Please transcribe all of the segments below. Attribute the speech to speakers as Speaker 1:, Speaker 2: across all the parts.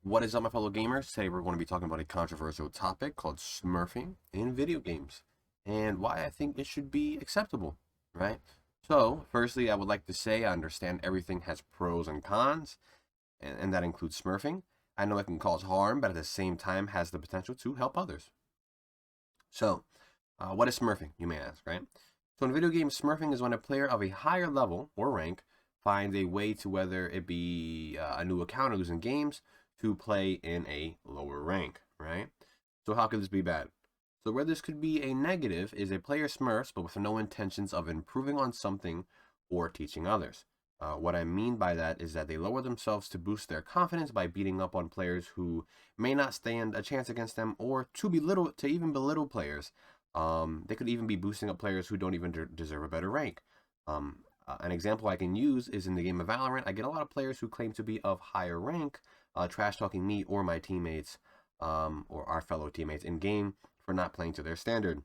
Speaker 1: What is up, my fellow gamers? Today we're going to be talking about a controversial topic called smurfing in video games and why I think it should be acceptable, right? So, firstly, I would like to say I understand everything has pros and cons, and that includes smurfing. I know it can cause harm, but at the same time has the potential to help others. So, what is smurfing, you may ask, right? So in video games, smurfing is when a player of a higher level or rank finds a way to, whether it be a new account or losing games, to play in a lower rank, right? So how could this be bad? So where this could be a negative is a player smurfs, but with no intentions of improving on something or teaching others. What I mean by that is that they lower themselves to boost their confidence by beating up on players who may not stand a chance against them, or to even belittle players. They could even be boosting up players who don't even deserve a better rank. An example I can use is in the game of Valorant. I get a lot of players who claim to be of higher rank, trash talking me or my teammates, or our fellow teammates in game for not playing to their standard.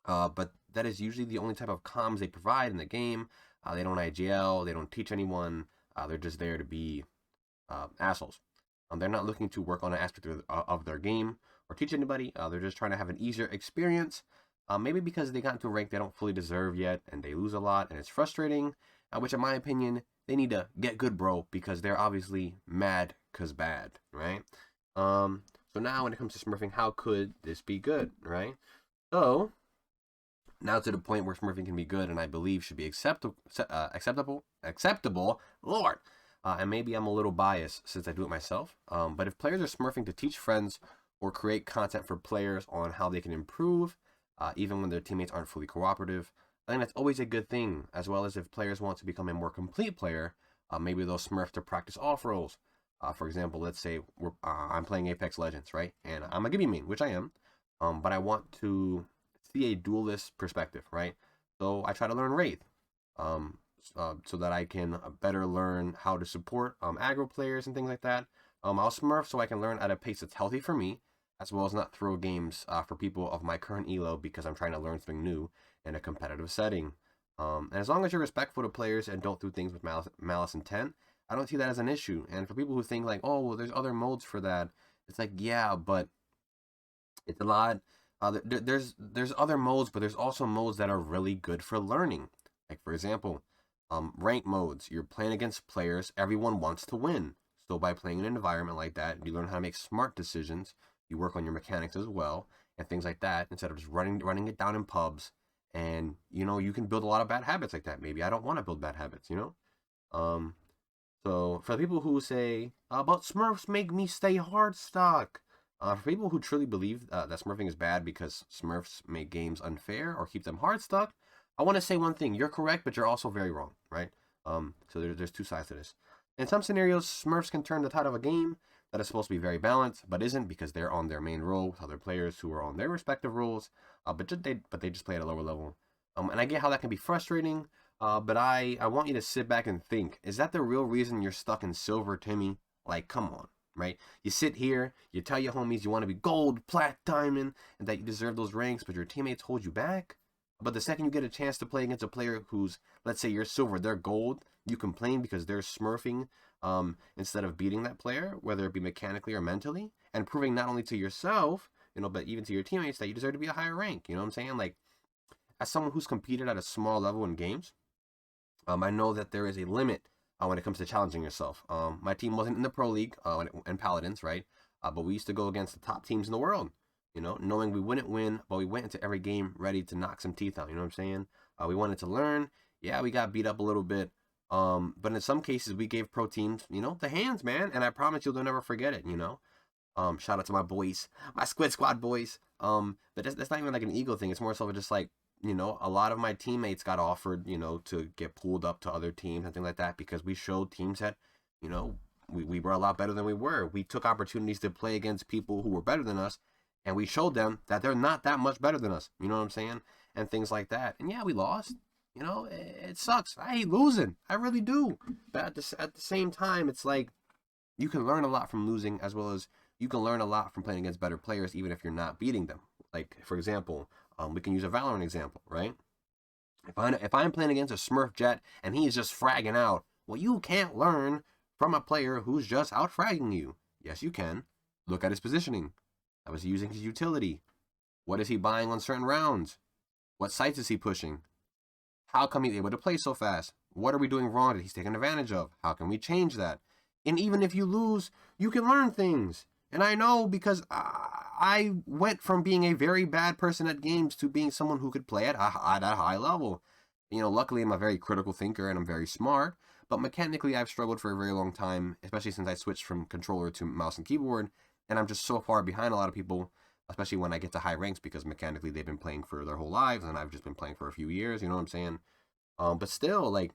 Speaker 1: But that is usually the only type of comms they provide in the game. They don't IGL, they don't teach anyone. They're just there to be assholes. They're not looking to work on an aspect of their game or teach anybody. They're just trying to have an easier experience. Maybe because they got into a rank they don't fully deserve yet, and they lose a lot, and it's frustrating. Which, in my opinion, they need to get good, bro, because they're obviously mad cause bad, right? So now when it comes to smurfing, how could this be good, right? So now to the point where smurfing can be good, and I believe should be acceptable. Lord. And maybe I'm a little biased since I do it myself. But if players are smurfing to teach friends or create content for players on how they can improve, even when their teammates aren't fully cooperative, I think that's always a good thing. As well as if players want to become a more complete player, maybe they'll smurf to practice off roles. For example, let's say I'm playing Apex Legends, right? And I'm a Gibby main, which I am. But I want to see a duelist perspective, right? So I try to learn Wraith. So that I can better learn how to support aggro players and things like that. I'll smurf so I can learn at a pace that's healthy for me, as well as not throw games for people of my current elo because I'm trying to learn something new in a competitive setting. And as long as you're respectful to players and don't do things with malice intent, I don't see that as an issue. And for people who think like, oh, well, there's other modes for that, it's like, yeah, but it's a lot. There's other modes, but there's also modes that are really good for learning. Like, for example, rank modes. You're playing against players. Everyone wants to win. So by playing in an environment like that, you learn how to make smart decisions. You work on your mechanics as well and things like that instead of just running it down in pubs. And you can build a lot of bad habits like that. Maybe I don't want to build bad habits. Um, so for the people who say, but Smurfs make me stay hard stuck. For people who truly believe that smurfing is bad because Smurfs make games unfair or keep them hard stuck, I want to say one thing. You're correct, but you're also very wrong, right? So there's two sides to this. In some scenarios, Smurfs can turn the tide of a game that is supposed to be very balanced, but isn't because they're on their main role with other players who are on their respective roles, but they just play at a lower level. And I get how that can be frustrating, but I want you to sit back and think, is that the real reason you're stuck in silver, Timmy? Like, come on, right? You sit here, you tell your homies you want to be gold, plat, diamond, and that you deserve those ranks, but your teammates hold you back? But the second you get a chance to play against a player who's, let's say you're silver, they're gold, you complain because they're smurfing instead of beating that player, whether it be mechanically or mentally, and proving not only to yourself, but even to your teammates that you deserve to be a higher rank. You know what I'm saying? Like, as someone who's competed at a small level in games, I know that there is a limit when it comes to challenging yourself. My team wasn't in the Pro League in Paladins, right? But we used to go against the top teams in the world. Knowing we wouldn't win, but we went into every game ready to knock some teeth out. You know what I'm saying? We wanted to learn. Yeah, we got beat up a little bit. But in some cases, we gave pro teams, the hands, man. And I promise you, they'll never forget it. Shout out to my boys, my Squid Squad boys. But that's not even like an ego thing. It's more so just like, a lot of my teammates got offered, to get pulled up to other teams and things like that because we showed teams that, we were a lot better than we were. We took opportunities to play against people who were better than us. And we showed them that they're not that much better than us. You know what I'm saying? And things like that. And yeah, we lost. It sucks. I hate losing. I really do. But at the same time, it's like you can learn a lot from losing as well as you can learn a lot from playing against better players, even if you're not beating them. Like, for example, we can use a Valorant example, right? If I'm playing against a Smurf Jet and he's just fragging out, well, you can't learn from a player who's just out fragging you. Yes, you can. Look at his positioning. How is he using his utility? What is he buying on certain rounds? What sites is he pushing? How come he's able to play so fast? What are we doing wrong that he's taking advantage of? How can we change that? And even if you lose, you can learn things. And I know because I went from being a very bad person at games to being someone who could play at a high level. You know, luckily I'm a very critical thinker and I'm very smart, but mechanically I've struggled for a very long time, especially since I switched from controller to mouse and keyboard, and I'm just so far behind a lot of people, especially when I get to high ranks, because mechanically they've been playing for their whole lives and I've just been playing for a few years, you know what I'm saying? But still, like,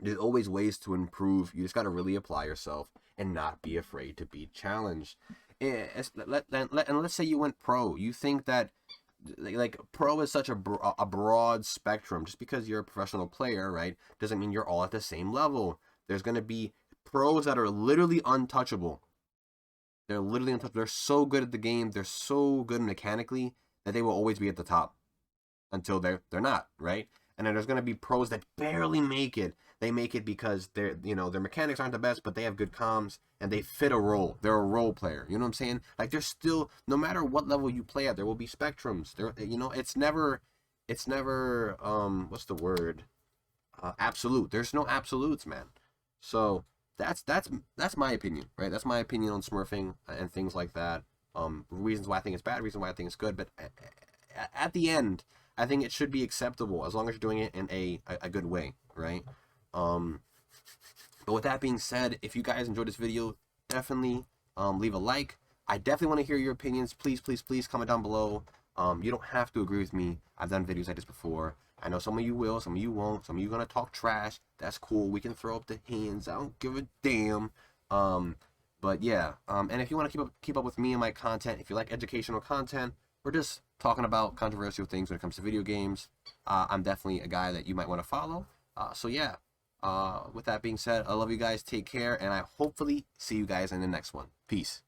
Speaker 1: there's always ways to improve. You just got to really apply yourself and not be afraid to be challenged. And let's say you went pro. You think that like pro is such a broad spectrum. Just because you're a professional player, right, doesn't mean you're all at the same level. There's going to be pros that are literally untouchable. They're literally untouchable. They're so good at the game. They're so good mechanically that they will always be at the top until they're not, right? And then there's going to be pros that barely make it. They make it because their mechanics aren't the best, but they have good comms and they fit a role. They're a role player. You know what I'm saying? Like, there's still, no matter what level you play at, there will be spectrums. There, it's never what's the word? Absolute. There's no absolutes, man. So that's my opinion, right? That's my opinion on smurfing and things like that. Reasons why I think it's bad, reasons why I think it's good, but at the end, I think it should be acceptable as long as you're doing it in a good way, right? But with that being said, if you guys enjoyed this video, definitely leave a like. I definitely want to hear your opinions. Please, please, please comment down below. You don't have to agree with me. I've done videos like this before. I know some of you will, some of you won't. Some of you are going to talk trash. That's cool. We can throw up the hands. I don't give a damn. But yeah, and if you want to keep up with me and my content, if you like educational content, we're just talking about controversial things when it comes to video games, I'm definitely a guy that you might want to follow. So yeah, with that being said, I love you guys. Take care, and I hopefully see you guys in the next one. Peace.